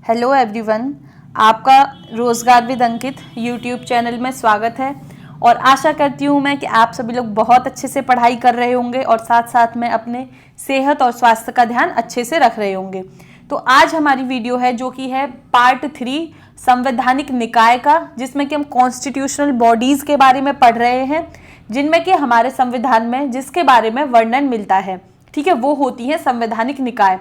Hello everyone, आपका रोज़गार with Ankit YouTube channel में स्वागत है। और आशा करती हूँ मैं कि आप सभी लोग बहुत अच्छे से पढ़ाई कर रहे होंगे और साथ साथ में अपने सेहत और स्वास्थ्य का ध्यान अच्छे से रख रहे होंगे। तो आज हमारी वीडियो है जो कि है पार्ट 3 संवैधानिक निकाय का, जिसमें कि हम कॉन्स्टिट्यूशनल बॉडीज़ के बारे में पढ़ रहे हैं, जिनमें कि हमारे संविधान में जिसके बारे में वर्णन मिलता है, ठीक है, वो होती है संवैधानिक निकाय।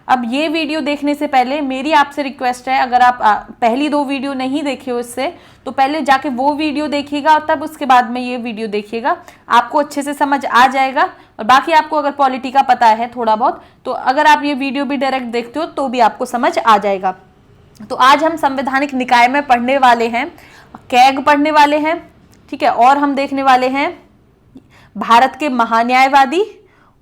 अब ये वीडियो देखने से पहले मेरी आपसे रिक्वेस्ट है, अगर आप पहली 2 वीडियो नहीं देखे हो इससे, तो पहले जाके वो वीडियो देखिएगा और तब उसके बाद में ये वीडियो देखिएगा, आपको अच्छे से समझ आ जाएगा। और बाकी आपको अगर पॉलिटी का पता है थोड़ा बहुत, तो अगर आप ये वीडियो भी डायरेक्ट देखते हो तो भी आपको समझ आ जाएगा। तो आज हम संवैधानिक निकाय में पढ़ने वाले हैं, कैग पढ़ने वाले हैं, ठीक है, और हम देखने वाले हैं भारत के महान्यायवादी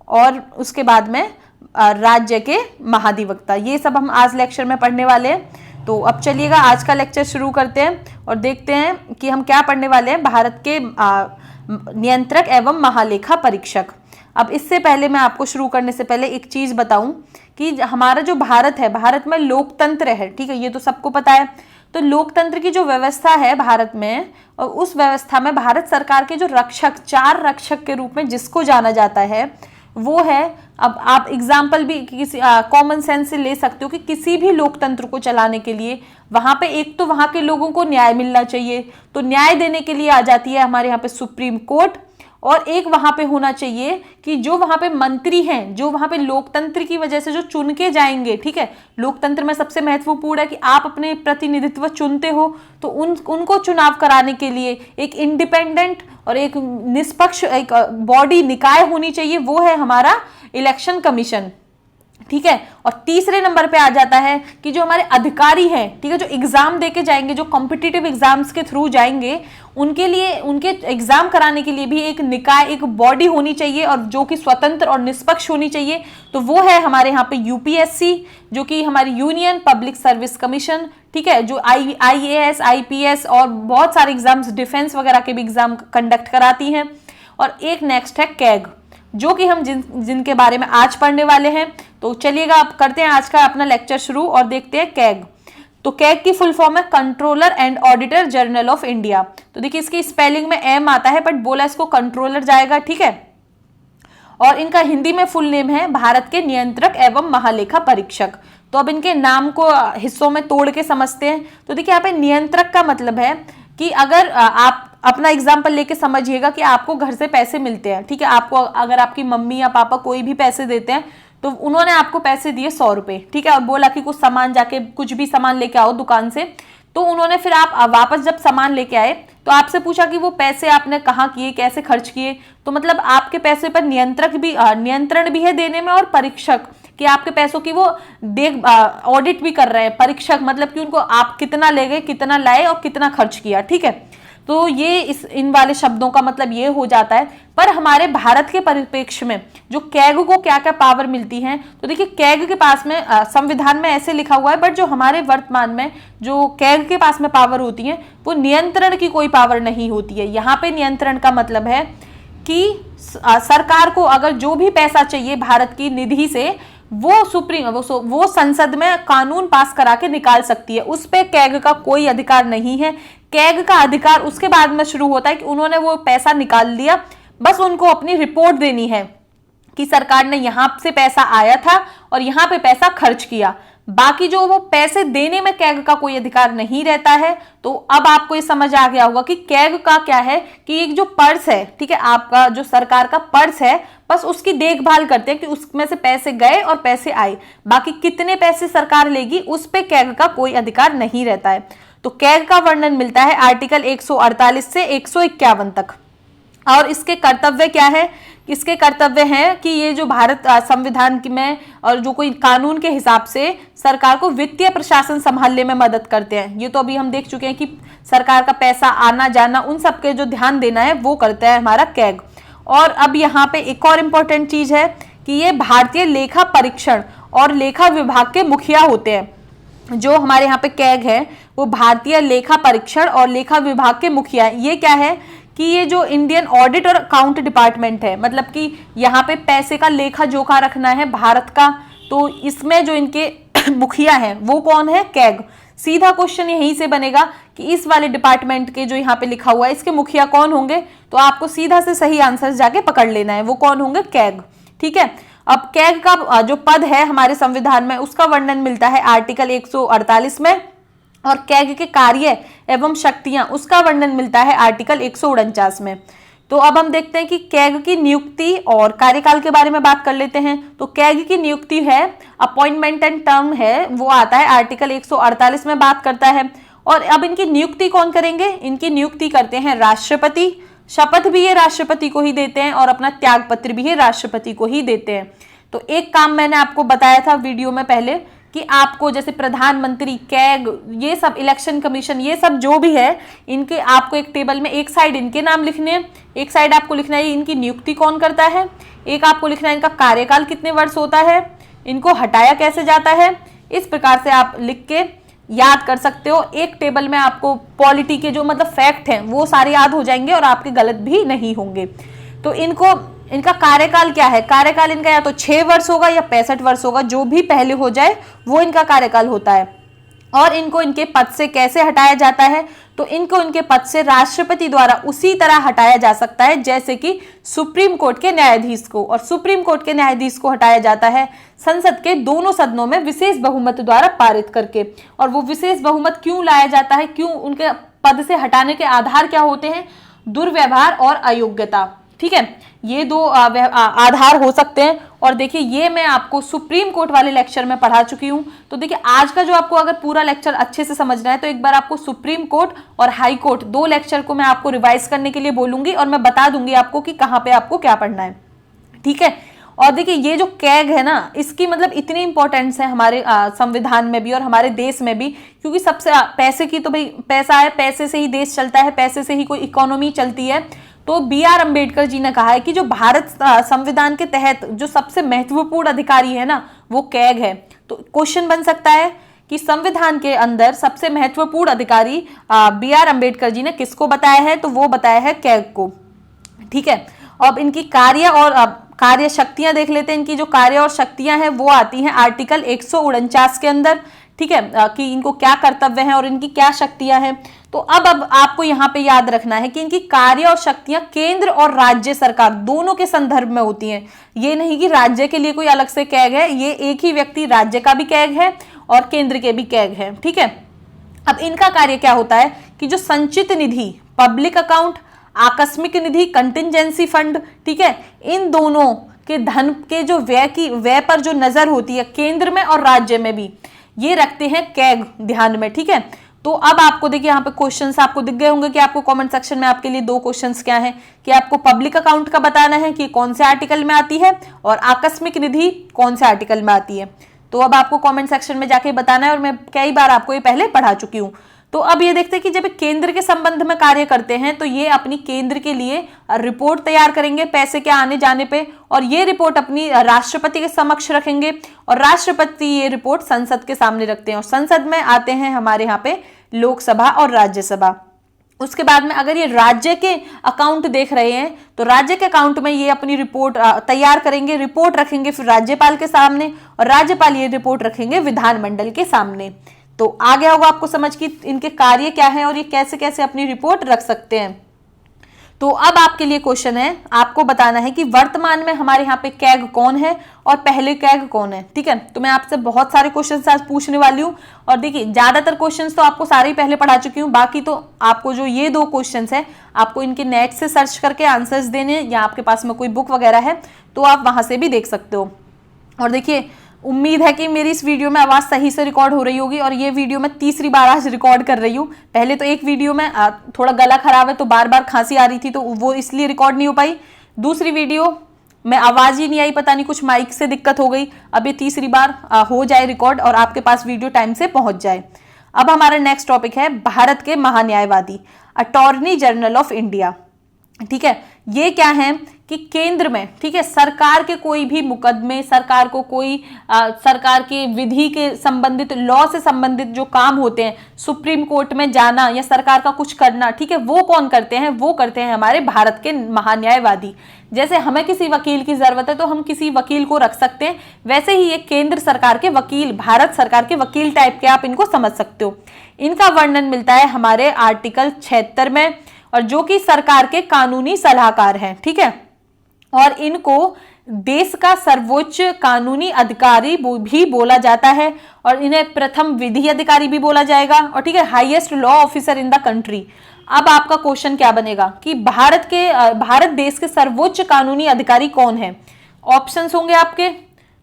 और उसके बाद में राज्य के महाधिवक्ता। ये सब हम आज लेक्चर में पढ़ने वाले हैं। तो अब चलिएगा आज का लेक्चर शुरू करते हैं और देखते हैं कि हम क्या पढ़ने वाले हैं। भारत के नियंत्रक एवं महालेखा परीक्षक। अब इससे पहले मैं आपको शुरू करने से पहले एक चीज बताऊं कि हमारा जो भारत है, भारत में लोकतंत्र है, ठीक है, ये तो सबको पता है। तो लोकतंत्र की जो व्यवस्था है भारत में, और उस व्यवस्था में भारत सरकार के जो रक्षक, 4 रक्षक के रूप में जिसको जाना जाता है, वो है, अब आप एग्जाम्पल भी किसी कॉमन सेंस से ले सकते हो कि किसी भी लोकतंत्र को चलाने के लिए वहां पे एक तो वहां के लोगों को न्याय मिलना चाहिए, तो न्याय देने के लिए आ जाती है हमारे यहाँ पे सुप्रीम कोर्ट। और एक वहां पे होना चाहिए कि जो वहां पे मंत्री हैं, जो वहां पे लोकतंत्र की वजह से जो चुन के जाएंगे, ठीक है, लोकतंत्र में सबसे महत्वपूर्ण है कि आप अपने प्रतिनिधित्व चुनते हो, तो उनको चुनाव कराने के लिए एक इंडिपेंडेंट और एक निष्पक्ष एक बॉडी, निकाय होनी चाहिए, वो है हमारा इलेक्शन कमीशन, ठीक है। और तीसरे नंबर पे आ जाता है कि जो हमारे अधिकारी हैं, ठीक है, जो एग्जाम देके जाएंगे, जो कॉम्पिटिटिव एग्जाम्स के थ्रू जाएंगे, उनके लिए, उनके एग्जाम कराने के लिए भी एक निकाय, एक बॉडी होनी चाहिए और जो कि स्वतंत्र और निष्पक्ष होनी चाहिए। तो वो है हमारे यहाँ पे यूपीएससी, जो कि हमारी यूनियन पब्लिक सर्विस कमीशन, ठीक है, जो IAS, IPS और बहुत सारे एग्जाम्स, डिफेंस वगैरह के भी एग्जाम कंडक्ट कराती हैं। और एक नेक्स्ट है कैग, जो कि हम जिनके बारे में आज पढ़ने वाले हैं। तो चलिएगा अब करते हैं आज का अपना लेक्चर शुरू और देखते हैं कैग। तो कैग की फुल फॉर्म है controller and auditor general of India. तो देखिए इसकी स्पेलिंग में एम आता है, बट बोला इसको कंट्रोलर जाएगा, ठीक है। और इनका हिंदी में फुल नेम है भारत के नियंत्रक एवं महालेखा परीक्षक। तो अब इनके नाम को हिस्सों में तोड़ के समझते हैं। तो देखिए यहाँ पे नियंत्रक का मतलब है कि अगर आप अपना एग्जाम्पल लेके समझिएगा कि आपको घर से पैसे मिलते हैं, ठीक है, आपको अगर आपकी मम्मी या पापा कोई भी पैसे देते हैं, तो उन्होंने आपको पैसे दिए 100 रुपए, ठीक है, और बोला कि कुछ सामान, जाके कुछ भी सामान लेके आओ दुकान से। तो उन्होंने फिर आप वापस जब सामान लेके आए तो आपसे पूछा कि वो पैसे आपने कहाँ किए, कैसे खर्च किए। तो मतलब आपके पैसे पर नियंत्रण भी है देने में, और परीक्षक कि आपके पैसों की वो ऑडिट भी कर रहे हैं। परीक्षक मतलब कि उनको आप कितना ले गए, कितना लाए और कितना खर्च किया, ठीक है। तो ये इन वाले शब्दों का मतलब ये हो जाता है। पर हमारे भारत के परिप्रेक्ष्य में जो कैग को क्या क्या पावर मिलती है, तो देखिए कैग के पास में संविधान में ऐसे लिखा हुआ है, बट जो हमारे वर्तमान में जो कैग के पास में पावर होती है, वो नियंत्रण की कोई पावर नहीं होती है। यहाँ पे नियंत्रण का मतलब है कि सरकार को अगर जो भी पैसा चाहिए भारत की निधि से, वो संसद में कानून पास करा के निकाल सकती है। उस पे कैग का कोई अधिकार नहीं है। कैग का अधिकार उसके बाद में शुरू होता है कि उन्होंने वो पैसा निकाल लिया, बस उनको अपनी रिपोर्ट देनी है कि सरकार ने यहां से पैसा आया था और यहां पे पैसा खर्च किया। बाकी जो वो पैसे देने में कैग का कोई अधिकार नहीं रहता है। तो अब आपको ये समझ आ गया होगा कि कैग का क्या है, कि एक जो पर्स है, ठीक है, आपका जो सरकार का पर्स है, बस उसकी देखभाल करते हैं कि उसमें से पैसे गए और पैसे आए। बाकी कितने पैसे सरकार लेगी उस पे कैग का कोई अधिकार नहीं रहता है। तो कैग का वर्णन मिलता है आर्टिकल 148 से 151 तक। और इसके कर्तव्य क्या है? इसके कर्तव्य हैं कि ये जो भारत संविधान में और जो कोई कानून के हिसाब से सरकार को वित्तीय प्रशासन संभालने में मदद करते हैं। ये तो अभी हम देख चुके हैं कि सरकार का पैसा आना जाना, उन सब के जो ध्यान देना है वो करता है हमारा कैग। और अब यहाँ पे एक और इम्पोर्टेंट चीज है कि ये भारतीय लेखा परीक्षण और लेखा विभाग के मुखिया होते हैं। जो हमारे यहाँ पे कैग है वो भारतीय लेखा परीक्षण और लेखा विभाग के मुखिया है। ये क्या है कि ये जो इंडियन ऑडिट और अकाउंट डिपार्टमेंट है, मतलब कि यहाँ पे पैसे का लेखा जोखा रखना है भारत का, तो इसमें जो इनके मुखिया है वो कौन है? कैग। सीधा क्वेश्चन यहीं से बनेगा कि इस वाले डिपार्टमेंट के जो यहाँ पे लिखा हुआ है इसके मुखिया कौन होंगे, तो आपको सीधा से सही आंसर जाके पकड़ लेना है, वो कौन होंगे? कैग। ठीक है, अब कैग का जो पद है हमारे संविधान में उसका वर्णन मिलता है आर्टिकल 148 में, और कैग के कार्य एवं शक्तियां उसका वर्णन मिलता है आर्टिकल 149 में। तो अब हम देखते हैं कि कैग की नियुक्ति और कार्यकाल के बारे में बात कर लेते हैं। तो कैग की नियुक्ति है, अपॉइंटमेंट एंड टर्म है, वो आता है आर्टिकल 148 में बात करता है। और अब इनकी नियुक्ति कौन करेंगे? इनकी नियुक्ति करते हैं राष्ट्रपति। शपथ भी ये राष्ट्रपति को ही देते हैं और अपना त्याग पत्र भी ये राष्ट्रपति को ही देते हैं। तो एक काम मैंने आपको बताया था वीडियो में पहले कि आपको जैसे प्रधानमंत्री, कैग, ये सब इलेक्शन कमीशन, ये सब जो भी है इनके आपको एक टेबल में एक साइड इनके नाम लिखने हैं, एक साइड आपको लिखना है इनकी नियुक्ति कौन करता है, एक आपको लिखना है इनका कार्यकाल कितने वर्ष होता है, इनको हटाया कैसे जाता है। इस प्रकार से आप लिख के याद कर सकते हो। एक टेबल में आपको पॉलिटी के जो मतलब फैक्ट हैं वो सारे याद हो जाएंगे और आपके गलत भी नहीं होंगे। तो इनका कार्यकाल क्या है? कार्यकाल इनका या तो 6 वर्ष होगा या 65 वर्ष होगा, जो भी पहले हो जाए वो इनका कार्यकाल होता है। और इनको इनके पद से कैसे हटाया जाता है? तो इनको इनके पद से राष्ट्रपति द्वारा उसी तरह हटाया जा सकता है जैसे कि सुप्रीम कोर्ट के न्यायाधीश को, और सुप्रीम कोर्ट के न्यायाधीश को हटाया जाता है संसद के दोनों सदनों में विशेष बहुमत द्वारा पारित करके। और वो विशेष बहुमत क्यों लाया जाता है, क्यों, उनके पद से हटाने के आधार क्या होते हैं? दुर्व्यवहार और अयोग्यता। ठीक है, ये दो आधार हो सकते हैं। और देखिए ये मैं आपको सुप्रीम कोर्ट वाले लेक्चर में पढ़ा चुकी हूं। तो देखिए आज का जो आपको अगर पूरा लेक्चर अच्छे से समझना है तो एक बार आपको सुप्रीम कोर्ट और हाई कोर्ट 2 लेक्चर को मैं आपको रिवाइज करने के लिए बोलूंगी और मैं बता दूंगी आपको कि कहाँ पे आपको क्या पढ़ना है। ठीक है, और देखिए ये जो कैग है ना, इसकी मतलब इतनी इंपॉर्टेंस है हमारे संविधान में भी और हमारे देश में भी, क्योंकि सबसे पैसे की तो भाई पैसा है, पैसे से ही देश चलता है, पैसे से ही कोई इकोनॉमी चलती है। तो B.R. अम्बेडकर जी ने कहा है कि जो भारत संविधान के तहत जो सबसे महत्वपूर्ण अधिकारी है ना वो कैग है। तो क्वेश्चन बन सकता है कि संविधान के अंदर सबसे महत्वपूर्ण अधिकारी B.R. अम्बेडकर जी ने किसको बताया है? तो वो बताया है कैग को। ठीक है, अब इनकी कार्य और कार्य शक्तियां देख लेते हैं। इनकी जो कार्य और शक्तियां हैं वो आती हैं आर्टिकल 149 के अंदर। ठीक है, कि इनको क्या कर्तव्य हैं और इनकी क्या शक्तियां हैं। तो अब आपको यहाँ पे याद रखना है कि इनकी कार्य और शक्तियां केंद्र और राज्य सरकार दोनों के संदर्भ में होती हैं। ये नहीं कि राज्य के लिए कोई अलग से कैग है, ये एक ही व्यक्ति राज्य का भी कैग है और केंद्र के भी कैग है। ठीक है, अब इनका कार्य क्या होता है कि जो संचित निधि, पब्लिक अकाउंट, आकस्मिक निधि, कंटिजेंसी फंड, ठीक है, इन दोनों के धन के जो व्यय पर जो नजर होती है केंद्र में और राज्य में भी, ये रखते हैं कैग ध्यान में। ठीक है, तो अब आपको देखिए यहाँ पे क्वेश्चंस आपको दिख गए होंगे कि आपको कमेंट सेक्शन में आपके लिए 2 क्वेश्चंस क्या हैं कि आपको पब्लिक अकाउंट का बताना है कि कौन से आर्टिकल में आती है और आकस्मिक निधि कौन से आर्टिकल में आती है। तो अब आपको कमेंट सेक्शन में जाके बताना है और मैं कई बार आपको ये पहले पढ़ा चुकी हूँ। तो अब ये देखते हैं कि जब केंद्र के संबंध में कार्य करते हैं तो ये अपनी केंद्र के लिए रिपोर्ट तैयार करेंगे पैसे के आने जाने पे, और ये रिपोर्ट अपनी राष्ट्रपति के समक्ष रखेंगे और राष्ट्रपति ये रिपोर्ट संसद के सामने रखते हैं और संसद में आते हैं हमारे यहाँ पे लोकसभा और राज्यसभा। उसके बाद में अगर ये राज्य के अकाउंट देख रहे हैं तो राज्य के अकाउंट में ये अपनी रिपोर्ट तैयार करेंगे, रिपोर्ट रखेंगे फिर राज्यपाल के सामने और राज्यपाल ये रिपोर्ट रखेंगे विधानमंडल के सामने। तो आ गया होगा आपको समझ कि इनके कार्य क्या है और ये कैसे कैसे अपनी रिपोर्ट रख सकते हैं। तो अब आपके लिए क्वेश्चन है, आपको बताना है कि वर्तमान में हमारे यहाँ पे कैग कौन है और पहले कैग कौन है। ठीक है, तो मैं आपसे बहुत सारे क्वेश्चंस आज पूछने वाली हूँ और देखिए ज्यादातर क्वेश्चंस तो आपको सारे ही पहले पढ़ा चुकी हूँ, बाकी तो आपको जो ये 2 क्वेश्चंस है आपको इनके नेट से सर्च करके आंसर्स देने, या आपके पास में कोई बुक वगैरह है तो आप वहां से भी देख सकते हो। और देखिए उम्मीद है कि मेरी इस वीडियो में आवाज़ सही से रिकॉर्ड हो रही होगी और ये वीडियो मैं तीसरी बार आज रिकॉर्ड कर रही हूँ। पहले तो एक वीडियो में थोड़ा गला खराब है तो बार बार खांसी आ रही थी तो वो इसलिए रिकॉर्ड नहीं हो पाई। दूसरी वीडियो में आवाज़ ही नहीं आई, पता नहीं कुछ माइक से दिक्कत हो गई। अब ये तीसरी बार हो जाए रिकॉर्ड और आपके पास वीडियो टाइम से पहुंच जाए। अब हमारा नेक्स्ट टॉपिक है भारत के महान्यायवादी, अटॉर्नी जनरल ऑफ इंडिया। ठीक है, ये क्या है कि केंद्र में, ठीक है, सरकार के कोई भी मुकदमे, सरकार को कोई सरकार के विधि के संबंधित, लॉ से संबंधित जो काम होते हैं, सुप्रीम कोर्ट में जाना या सरकार का कुछ करना, ठीक है, वो कौन करते हैं? वो करते हैं हमारे भारत के महान्यायवादी। जैसे हमें किसी वकील की जरूरत है तो हम किसी वकील को रख सकते हैं, वैसे ही ये केंद्र सरकार के वकील, भारत सरकार के वकील टाइप के आप इनको समझ सकते हो। इनका वर्णन मिलता है हमारे आर्टिकल 76 में, और जो कि सरकार के कानूनी सलाहकार हैं, ठीक है, और इनको देश का सर्वोच्च कानूनी अधिकारी भी बोला जाता है, और इन्हें प्रथम विधि अधिकारी भी बोला जाएगा, और ठीक है, highest law officer in the country. अब आपका क्वेश्चन क्या बनेगा कि भारत देश के सर्वोच्च कानूनी अधिकारी कौन है? ऑप्शंस होंगे आपके,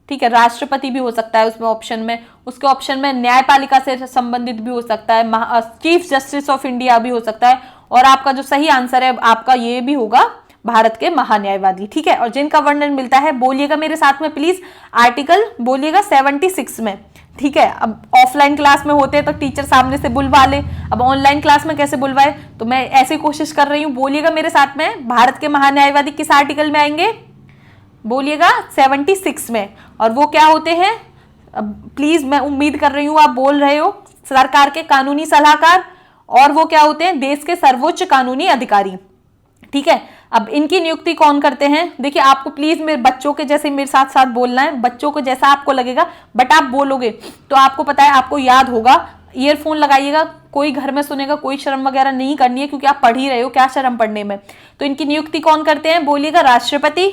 ठीक है, राष्ट्रपति भी हो सकता है उसमें ऑप्शन में, उसके ऑप्शन में न्यायपालिका से संबंधित भी हो सकता है, चीफ जस्टिस ऑफ इंडिया भी हो सकता है, और आपका जो सही आंसर है आपका ये भी होगा भारत के महान्यायवादी, ठीक है। और जिनका वर्णन मिलता है, बोलिएगा मेरे साथ में प्लीज, आर्टिकल बोलिएगा 76 में, ठीक है। अब ऑफलाइन क्लास में होते हैं तो टीचर सामने से बुलवा ले, अब ऑनलाइन क्लास में कैसे बुलवाए, तो मैं ऐसी कोशिश कर रही हूं। बोलिएगा मेरे साथ में, भारत के महान्यायवादी किस आर्टिकल में आएंगे? बोलिएगा 76 में। और वो क्या होते हैं? प्लीज, मैं उम्मीद कर रही हूं आप बोल रहे हो, सरकार के कानूनी सलाहकार, और वो क्या होते हैं? देश के सर्वोच्च कानूनी अधिकारी, ठीक है। अब इनकी नियुक्ति कौन करते हैं? देखिए, आपको प्लीज मेरे बच्चों के जैसे मेरे साथ साथ बोलना है, बच्चों को जैसा आपको लगेगा, बट आप बोलोगे तो आपको पता है, आपको याद होगा। ईयरफोन लगाइएगा, कोई घर में सुनेगा, कोई शर्म वगैरह नहीं करनी है, क्योंकि आप पढ़ ही रहे हो, क्या शर्म पढ़ने में। तो इनकी नियुक्ति कौन करते हैं? बोलिएगा राष्ट्रपति।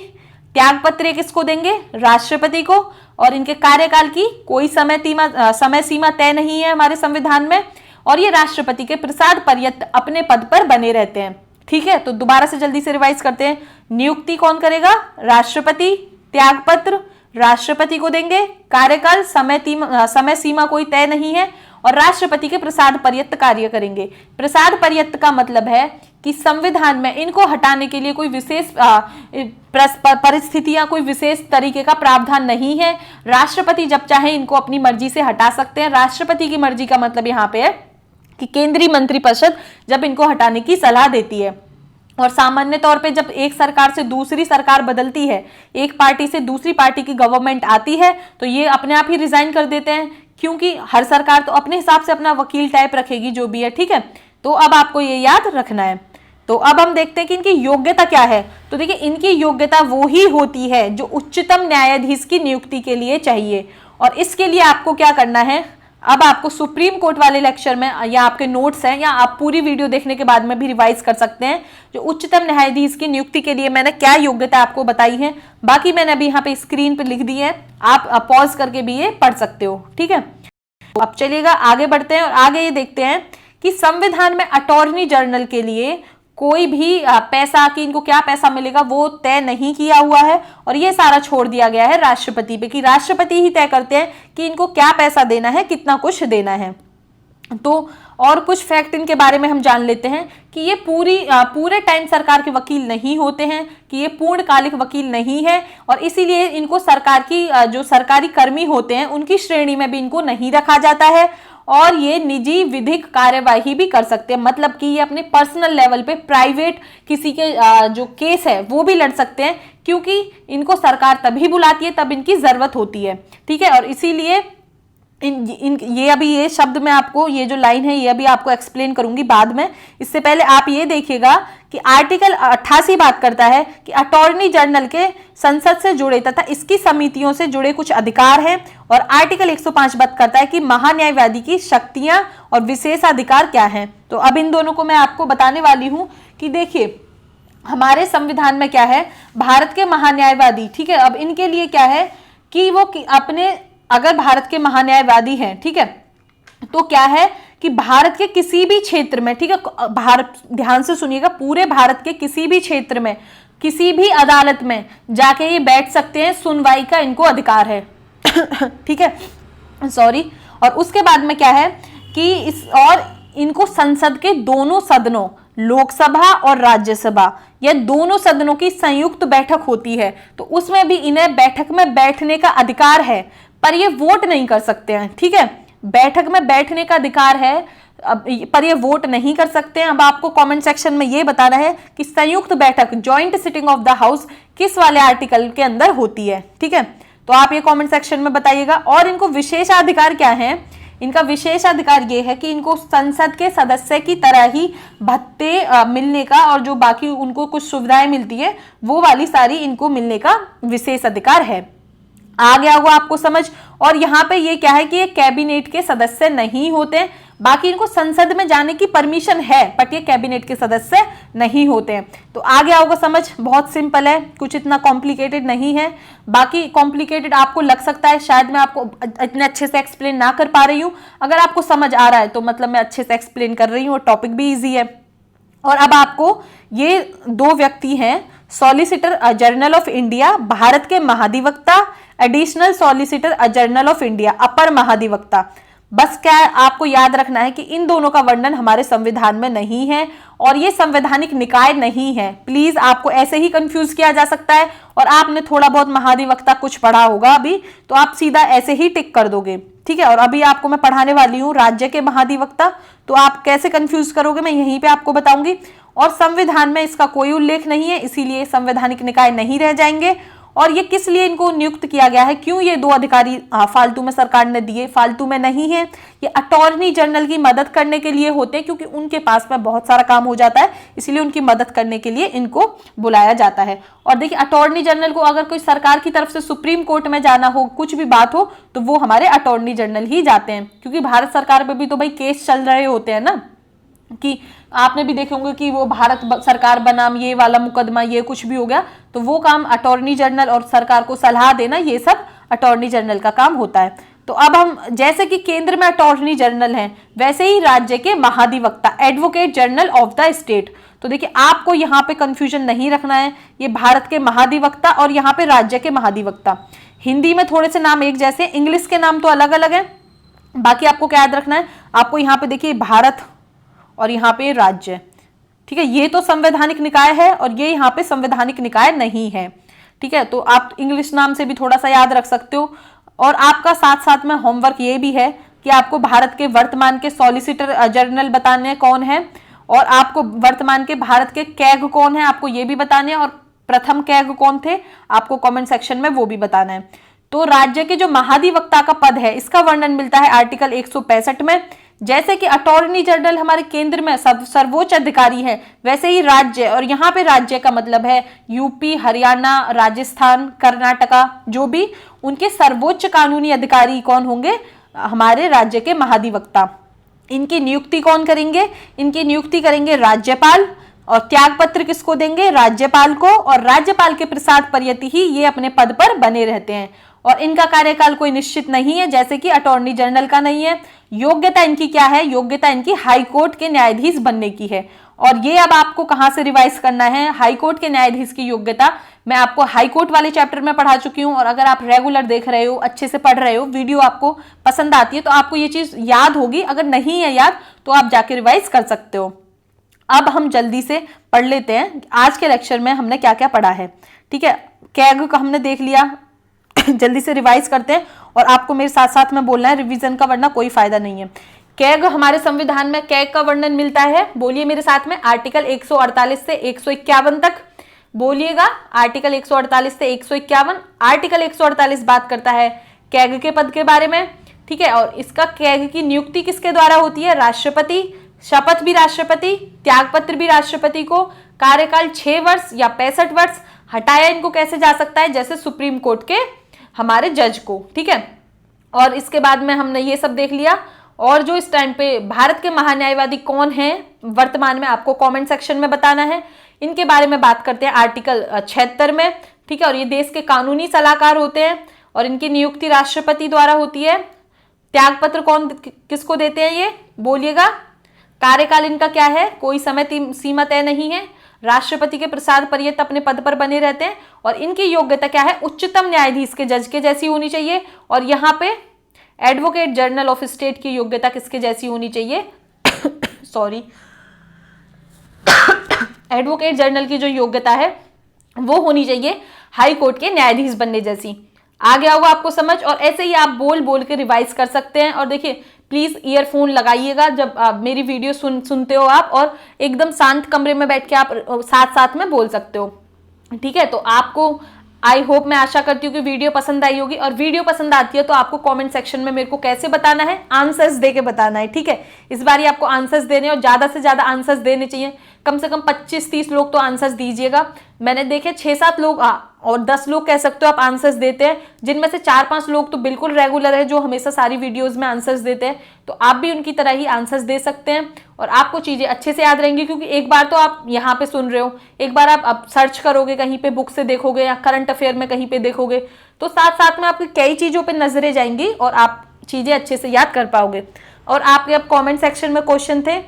त्यागपत्र किसको देंगे? राष्ट्रपति को। और इनके कार्यकाल की कोई समय सीमा तय नहीं है हमारे संविधान में, और ये राष्ट्रपति के प्रसाद पर्यंत अपने पद पर बने रहते हैं, ठीक है। तो दोबारा से जल्दी से रिवाइज करते हैं। नियुक्ति कौन करेगा? राष्ट्रपति। त्यागपत्र राष्ट्रपति को देंगे। कार्यकाल समय सीमा कोई तय नहीं है, और राष्ट्रपति के प्रसाद पर्यंत कार्य करेंगे। प्रसाद पर्यंत का मतलब है कि संविधान में इनको हटाने के लिए कोई विशेष परिस्थितियां, कोई विशेष तरीके का प्रावधान नहीं है। राष्ट्रपति जब चाहे इनको अपनी मर्जी से हटा सकते हैं। राष्ट्रपति की मर्जी का मतलब यहाँ पे है कि केंद्रीय मंत्रिपरिषद जब इनको हटाने की सलाह देती है। और सामान्य तौर पे जब एक सरकार से दूसरी सरकार बदलती है, एक पार्टी से दूसरी पार्टी की गवर्नमेंट आती है, तो ये अपने आप ही रिजाइन कर देते हैं, क्योंकि हर सरकार तो अपने हिसाब से अपना वकील टाइप रखेगी जो भी है, ठीक है। तो अब आपको ये याद रखना है। तो अब हम देखते हैं कि इनकी योग्यता क्या है। तो देखिए, इनकी योग्यता वो ही होती है जो उच्चतम न्यायाधीश की नियुक्ति के लिए चाहिए। और इसके लिए आपको क्या करना है, अब आपको सुप्रीम कोर्ट वाले लेक्चर में, या आपके नोट्स हैं, या आप पूरी वीडियो देखने के बाद में भी रिवाइज कर सकते हैं, जो उच्चतम न्यायाधीश की नियुक्ति के लिए मैंने क्या योग्यता आपको बताई है। बाकी मैंने अभी यहाँ पे स्क्रीन पे लिख दी है, आप पॉज करके भी ये पढ़ सकते हो, ठीक है। अब चलिएगा आगे बढ़ते हैं, और आगे ये देखते हैं कि संविधान में अटॉर्नी जनरल के लिए कोई भी पैसा, कि इनको क्या पैसा मिलेगा वो तय नहीं किया हुआ है, और ये सारा छोड़ दिया गया है राष्ट्रपति पे, कि राष्ट्रपति ही तय करते हैं कि इनको क्या पैसा देना है, कितना कुछ देना है। तो और कुछ फैक्ट इनके बारे में हम जान लेते हैं कि ये पूरे टाइम सरकार के वकील नहीं होते हैं, कि ये पूर्णकालिक वकील नहीं है, और इसीलिए इनको सरकार की जो सरकारी कर्मी होते हैं उनकी श्रेणी में भी इनको नहीं रखा जाता है, और ये निजी विधिक कार्यवाही भी कर सकते हैं। मतलब कि ये अपने पर्सनल लेवल पे प्राइवेट किसी के जो केस है वो भी लड़ सकते हैं, क्योंकि इनको सरकार तभी बुलाती है तब इनकी जरूरत होती है, ठीक है। और इसीलिए ये शब्द मैं आपको, ये जो लाइन है ये अभी आपको एक्सप्लेन करूंगी बाद में। इससे पहले आप ये देखिएगा कि आर्टिकल 88 बात करता है कि अटॉर्नी जनरल के संसद से जुड़े तथा इसकी समितियों से जुड़े कुछ अधिकार हैं, और आर्टिकल 105 बात करता है कि महान्यायवादी की शक्तियां और विशेषाधिकार क्या हैं। तो अब इन दोनों को मैं आपको बताने वाली हूं कि देखिए, हमारे संविधान में क्या है, भारत के महान्यायवादी, ठीक है। अब इनके लिए क्या है कि वो अपने, अगर भारत के महान्यायवादी हैं, ठीक है, तो क्या है कि भारत के किसी भी क्षेत्र में, ठीक है, भारत, ध्यान से सुनिएगा, पूरे भारत के किसी भी क्षेत्र में, किसी भी अदालत में जाके ये बैठ सकते हैं, सुनवाई का इनको अधिकार है ठीक है, सॉरी। और उसके बाद में क्या है कि इनको संसद के दोनों सदनों, लोकसभा और राज्यसभा, यह दोनों सदनों की संयुक्त बैठक होती है, तो उसमें भी इन्हें बैठक में बैठने का अधिकार है, पर ये वोट नहीं कर सकते हैं, ठीक है। बैठक में बैठने का अधिकार है, पर ये वोट नहीं कर सकते हैं। अब आपको कमेंट सेक्शन में ये बताना है कि संयुक्त बैठक joint sitting of the house किस वाले आर्टिकल के अंदर होती है। ठीक है, तो आप ये कमेंट सेक्शन में बताइएगा। और इनको विशेषाधिकार क्या है? इनका विशेषाधिकार ये है कि इनको संसद के सदस्य की तरह ही भत्ते मिलने का और जो बाकी उनको कुछ सुविधाएं मिलती है वो वाली सारी इनको मिलने का विशेष अधिकार है। आ गया होगा आपको समझ। और यहाँ पे ये क्या है कि ये कैबिनेट के सदस्य नहीं होते, बाकी इनको संसद में जाने की परमिशन है, बट ये कैबिनेट के सदस्य नहीं होते हैं। तो आ गया होगा समझ, बहुत सिंपल है, कुछ इतना कॉम्प्लिकेटेड नहीं है। बाकी कॉम्प्लिकेटेड आपको लग सकता है, शायद मैं आपको इतने अच्छे से एक्सप्लेन ना कर पा रही हूँ। अगर आपको समझ आ रहा है तो मतलब मैं अच्छे से एक्सप्लेन कर रही हूँ और टॉपिक भी ईजी है। और अब आपको ये दो व्यक्ति हैं, solicitor general of India Bharat के महाधिवक्ता, additional solicitor general of India अपर महाधिवक्ता। बस क्या आपको याद रखना है कि इन दोनों का वर्णन हमारे संविधान में नहीं है और ये संवैधानिक निकाय नहीं है। प्लीज, आपको ऐसे ही कंफ्यूज किया जा सकता है और आपने थोड़ा बहुत महाधिवक्ता कुछ पढ़ा होगा अभी, तो आप सीधा ऐसे ही टिक कर दोगे। ठीक है, और अभी आपको मैं पढ़ाने वाली हूँ राज्य के महाधिवक्ता, तो आप कैसे कंफ्यूज करोगे मैं यहीं पे आपको बताऊंगी। और संविधान में इसका कोई उल्लेख नहीं है, इसीलिए संवैधानिक निकाय नहीं रह जाएंगे। और ये किस लिए इनको नियुक्त किया गया है, क्यों ये दो अधिकारी फालतू में सरकार ने दिए? फालतू में नहीं है, ये अटॉर्नी जनरल की मदद करने के लिए होते हैं, क्योंकि उनके पास में बहुत सारा काम हो जाता है, इसलिए उनकी मदद करने के लिए इनको बुलाया जाता है। और देखिए, अटॉर्नी जनरल को अगर कोई सरकार की तरफ से सुप्रीम कोर्ट में जाना हो, कुछ भी बात हो, तो वो हमारे अटॉर्नी जनरल ही जाते हैं, क्योंकि भारत सरकार पे भी तो भाई केस चल रहे होते हैं ना, कि आपने भी देखे होंगे कि वो भारत सरकार बनाम ये वाला मुकदमा, ये कुछ भी हो गया, तो वो काम अटॉर्नी जनरल और सरकार को सलाह देना, ये सब अटॉर्नी जनरल का काम होता है। तो अब हम, जैसे कि केंद्र में अटॉर्नी जनरल हैं, वैसे ही राज्य के महाधिवक्ता advocate general of the state. तो देखिए, आपको यहाँ पे कंफ्यूजन नहीं रखना है, ये भारत के महाधिवक्ता और यहाँ पे राज्य के महाधिवक्ता। हिंदी में थोड़े से नाम एक जैसे, इंग्लिश के नाम तो अलग अलग है। बाकी आपको क्या याद रखना है, आपको यहाँ पे देखिए भारत और यहाँ पे राज्य, ठीक है, ये तो संवैधानिक निकाय है और ये यहाँ पे संवैधानिक निकाय नहीं है। ठीक है, तो आप इंग्लिश नाम से भी थोड़ा सा याद रख सकते हो। और आपका साथ साथ में होमवर्क ये भी है कि आपको भारत के वर्तमान के सॉलिसिटर जनरल बताने कौन है, और आपको वर्तमान के भारत के कैग कौन है आपको ये भी बताने हैं, और प्रथम कैग कौन थे आपको कमेंट सेक्शन में वो भी बताना है। तो राज्य के जो महाधिवक्ता का पद है, इसका वर्णन मिलता है आर्टिकल 165 में। जैसे कि अटॉर्नी जनरल हमारे केंद्र में सर्वोच्च अधिकारी है, वैसे ही राज्य, और यहाँ पे राज्य का मतलब है यूपी, हरियाणा, राजस्थान, कर्नाटका, जो भी उनके सर्वोच्च कानूनी अधिकारी कौन होंगे, हमारे राज्य के महाधिवक्ता। इनकी नियुक्ति कौन करेंगे? इनकी नियुक्ति करेंगे राज्यपाल, और त्याग पत्र किसको देंगे? राज्यपाल को, और राज्यपाल के प्रसाद पर्यति ही ये अपने पद पर बने रहते हैं। और इनका कार्यकाल कोई निश्चित नहीं है, जैसे कि अटॉर्नी जनरल का नहीं है। योग्यता इनकी क्या है? योग्यता इनकी हाई कोर्ट के न्यायाधीश बनने की है। और ये अब आपको कहां से रिवाइज करना है? हाई कोर्ट के न्यायाधीश की योग्यता मैं आपको हाई कोर्ट वाले चैप्टर में पढ़ा चुकी हूं, और अगर आप रेगुलर देख रहे हो, अच्छे से पढ़ रहे हो, वीडियो आपको पसंद आती है, तो आपको ये चीज याद होगी। अगर नहीं है याद तो आप जाके रिवाइज कर सकते हो। अब हम जल्दी से पढ़ लेते हैं आज के लेक्चर में हमने क्या क्या पढ़ा है। ठीक है, कैग का हमने देख लिया, जल्दी से रिवाइज करते हैं, और आपको मेरे साथ साथ में बोलना है रिवीजन का, वरना कोई फायदा नहीं है। कैग हमारे संविधान में कैग का वर्णन मिलता है, बोलिए मेरे साथ में, आर्टिकल 148 से 151 तक बोलिएगा। आर्टिकल 148 से 151। आर्टिकल 148 बात करता है कैग के पद के बारे में। ठीक है, और इसका कैग की नियुक्ति किसके द्वारा होती है? राष्ट्रपति, शपथ भी राष्ट्रपति, त्यागपत्र भी राष्ट्रपति को, कार्यकाल 6 वर्ष या 65 वर्ष। हटाया इनको कैसे जा सकता है? जैसे सुप्रीम कोर्ट के हमारे जज को। ठीक है, और इसके बाद में हमने ये सब देख लिया। और जो इस टाइम पे भारत के महान्यायवादी कौन हैं वर्तमान में, आपको कमेंट सेक्शन में बताना है। इनके बारे में बात करते हैं आर्टिकल 76 में। ठीक है, और ये देश के कानूनी सलाहकार होते हैं, और इनकी नियुक्ति राष्ट्रपति द्वारा होती है। त्यागपत्र कौन किसको देते हैं ये बोलिएगा। कार्यकाल इनका क्या है? कोई समय सीमा तय नहीं है। राष्ट्रपति के प्रसाद पर्यंत अपने पद पर बने रहते हैं, और इनकी योग्यता क्या है? उच्चतम न्यायाधीश के जज के जैसी होनी चाहिए। और यहाँ पे एडवोकेट जनरल ऑफ स्टेट की योग्यता किसके जैसी होनी चाहिए? सॉरी, एडवोकेट जनरल की जो योग्यता है वो होनी चाहिए हाई कोर्ट के न्यायाधीश बनने जैसी। आ गया होगा आपको समझ, और ऐसे ही आप बोल बोल के रिवाइज कर सकते हैं। और देखिए, प्लीज ईयरफोन लगाइएगा जब मेरी वीडियो सुनते हो आप, और एकदम शांत कमरे में बैठ के आप साथ साथ में बोल सकते हो। ठीक है, तो आपको आई होप, मैं आशा करती हूँ कि वीडियो पसंद आई होगी, और वीडियो पसंद आती है तो आपको कमेंट सेक्शन में मेरे को कैसे बताना है, आंसर्स दे के बताना है। ठीक है, इस बार आपको आंसर्स देने, और ज्यादा से ज्यादा आंसर्स देने चाहिए, कम से कम 25-30 लोग तो आंसर्स दीजिएगा। मैंने देखे 6-7 लोग और 10 लोग कह सकते हो आप आंसर्स देते हैं, जिनमें से 4-5 लोग तो बिल्कुल रेगुलर है जो हमेशा सारी वीडियोस में आंसर्स देते हैं। तो आप भी उनकी तरह ही आंसर्स दे सकते हैं, और आपको चीजें अच्छे से याद रहेंगी, क्योंकि एक बार तो आप यहाँ पे सुन रहे हो, एक बार आप अब सर्च करोगे कहीं पे, बुक से देखोगे या करंट अफेयर में कहीं पे देखोगे, तो साथ साथ में आपकी कई चीजों पे नजरें जाएंगी और आप चीजें अच्छे से याद कर पाओगे। और आपके अब कमेंट सेक्शन में क्वेश्चन थे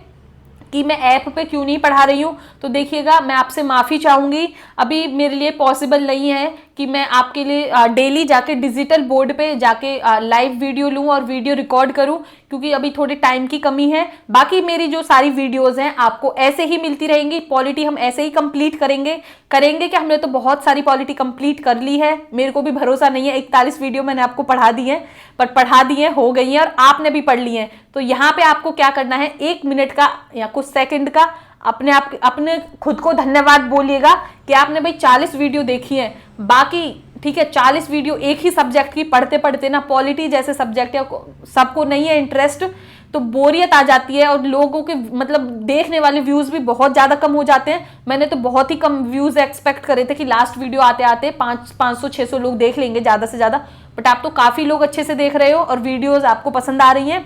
कि मैं ऐप पे क्यों नहीं पढ़ा रही हूँ, तो देखिएगा, मैं आपसे माफ़ी चाहूँगी, अभी मेरे लिए पॉसिबल नहीं है कि मैं आपके लिए डेली जाके डिजिटल बोर्ड पे जाके लाइव वीडियो लूँ और वीडियो रिकॉर्ड करूँ, क्योंकि अभी थोड़ी टाइम की कमी है। बाकी मेरी जो सारी वीडियोस हैं आपको ऐसे ही मिलती रहेंगी, पॉलिटी हम ऐसे ही कंप्लीट करेंगे कि हमने तो बहुत सारी पॉलिटी कंप्लीट कर ली है, मेरे को भी भरोसा नहीं है, 41 वीडियो मैंने आपको पढ़ा दी है, पर पढ़ा दी है, हो गई है, और आपने भी पढ़ ली है। तो यहाँ पे आपको क्या करना है, 1 मिनट का या कुछ सेकंड का अपने खुद को धन्यवाद बोलिएगा कि आपने भाई 40 वीडियो देखी है। बाकी ठीक है, 40 वीडियो एक ही सब्जेक्ट की पढ़ते पढ़ते ना, पॉलिटी जैसे सब्जेक्ट है सबको नहीं है इंटरेस्ट, तो बोरियत आ जाती है, और लोगों के मतलब देखने वाले व्यूज भी बहुत ज्यादा कम हो जाते हैं। मैंने तो बहुत ही कम व्यूज एक्सपेक्ट करे थे कि लास्ट वीडियो आते आते 500-600 लोग देख लेंगे ज्यादा से ज्यादा, बट आप तो काफी लोग अच्छे से देख रहे हो और वीडियोज आपको पसंद आ रही हैं।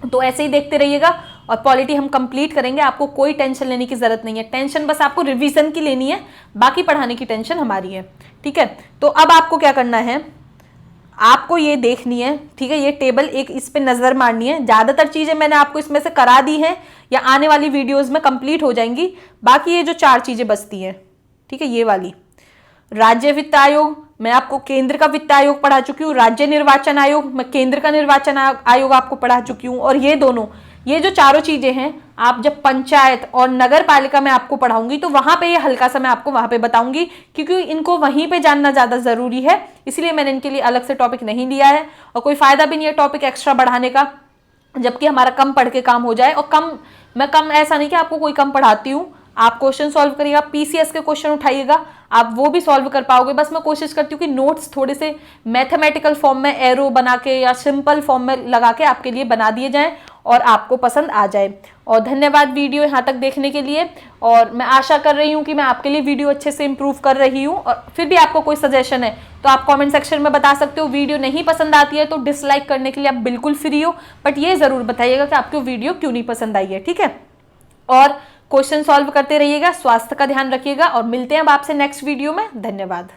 तो ऐसे ही देखते रहिएगा, और पॉलिटी हम कंप्लीट करेंगे, आपको कोई टेंशन लेने की जरूरत नहीं है। टेंशन बस आपको रिवीजन की लेनी है, बाकी पढ़ाने की टेंशन हमारी है। ठीक है, तो अब आपको क्या करना है, आपको ये देखनी है, ठीक है, ये टेबल एक इस पे नजर मारनी है। ज्यादातर चीजें मैंने आपको इसमें से करा दी हैं या आने वाली वीडियोस में कंप्लीट हो जाएंगी। बाकी ये जो 4 चीजें बचती हैं, ठीक है, ये वाली राज्य वित्त आयोग, मैं आपको केंद्र का वित्त आयोग पढ़ा चुकी हूँ, राज्य निर्वाचन आयोग, मैं केंद्र का निर्वाचन आयोग आपको पढ़ा चुकी हूँ, और ये दोनों, ये जो 4 चीजें हैं, आप जब पंचायत और नगर पालिका में आपको पढ़ाऊंगी तो वहां पे ये हल्का सा मैं आपको वहां पे बताऊंगी, क्योंकि इनको वहीं पे जानना ज्यादा जरूरी है, इसलिए मैंने इनके लिए अलग से टॉपिक नहीं लिया है, और कोई फायदा भी नहीं है टॉपिक एक्स्ट्रा बढ़ाने का, जबकि हमारा कम पढ़ के काम हो जाए। और मैं कम ऐसा नहीं कि आपको कोई कम पढ़ाती हूँ, आप क्वेश्चन सॉल्व करिएगा, पीसीएस के क्वेश्चन उठाइएगा, आप वो भी सॉल्व कर पाओगे। बस मैं कोशिश करती हूँ कि नोट्स थोड़े से मैथमेटिकल फॉर्म में एरो बना के या सिंपल फॉर्म में लगा के आपके लिए बना दिए जाएं और आपको पसंद आ जाए। और धन्यवाद वीडियो यहाँ तक देखने के लिए, और मैं आशा कर रही हूँ कि मैं आपके लिए वीडियो अच्छे से इम्प्रूव कर रही हूँ। और फिर भी आपको कोई सजेशन है तो आप कमेंट सेक्शन में बता सकते हो। वीडियो नहीं पसंद आती है तो डिसलाइक करने के लिए आप बिल्कुल फ्री हो, बट ये ज़रूर बताइएगा कि आपको वीडियो क्यों नहीं पसंद आई है। ठीक है, और क्वेश्चन सॉल्व करते रहिएगा, स्वास्थ्य का ध्यान रखिएगा, और मिलते हैं अब आपसे नेक्स्ट वीडियो में। धन्यवाद।